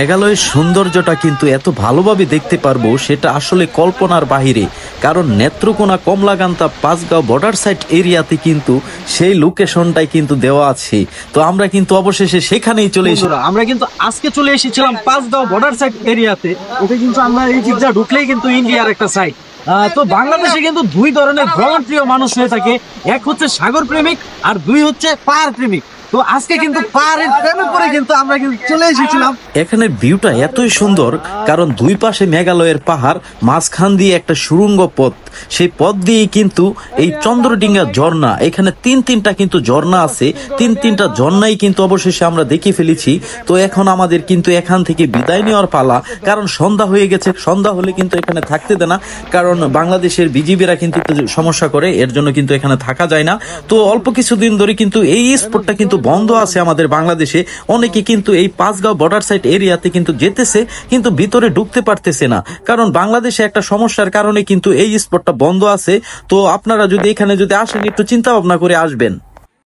মেঘালয়ের সৌন্দর্যটা কিন্তু এত ভালোভাবে দেখতে পারবো সেটা আসলে কল্পনার বাহিরে। কারণ নেত্রকোনা, কমলাকান্তা, পাঁচগাঁও বর্ডার সাইড এরিয়াতে কিন্তু সেই লোকেশনটাই কিন্তু দেওয়া আছে। তো আমরা কিন্তু অবশেষে সেখানেই চলে এসেছি। আমরা কিন্তু আজকে চলে এসেছিলাম পাঁচগাঁও বর্ডার সাইড এরিয়াতে। ওটা কিন্তু আমরা এই দিকটা ঢুকলেই কিন্তু ইন্ডিয়ার একটা সাইড। তো বাংলাদেশে কিন্তু দুই ধরনের ভ্রমণ প্রিয় মানুষ হয়ে থাকে, এক হচ্ছে সাগর প্রেমিক আর দুই হচ্ছে পাহাড় প্রেমিক। তো আজকে কিন্তু পাহাড়ের প্রেমে পড়ে কিন্তু আমরা কিন্তু চলে এসেছিলাম। এখানের ভিউটা এতই সুন্দর কারণ দুই পাশে মেঘালয়ের পাহাড়, মাঝখান দিয়ে একটা সুড়ঙ্গ পথ, সেই পথ দিয়ে কিন্তু এই চন্দ্রডিঙ্গা ঝর্ণা, এখানে তিনটা কিন্তু ঝর্ণা আছে। তিনটা ঝর্ণাই কিন্তু অবশেষে আমরা দেখে ফেলেছি। তো এখন আমাদের কিন্তু এখান থেকে বিদায় নেওয়ার পালা, কারণ সন্ধ্যা হয়ে গেছে। সন্ধ্যা হলে কিন্তু এখানে থাকতে দেয় না, কারণ বাংলাদেশের বিজিবিরা কিন্তু সমস্যা করে, এর জন্য কিন্তু এখানে থাকা যায় না। তো অল্প কিছুদিন ধরে কিন্তু এই স্পটটা কিন্তু বন্ধ আছে আমাদের বাংলাদেশে। অনেকে কিন্তু এই পাঁচগাঁও বর্ডার সাইড এরিয়াতে কিন্তু যেতেছে, কিন্তু ভিতরে ঢুকতে পারতেছে না, কারণ বাংলাদেশে একটা সমস্যার কারণে কিন্তু এই স্পটটা বন্ধ আছে। তো আপনারা যদি এখানে যদি আসেন, একটু চিন্তা ভাবনা করে আসবেন।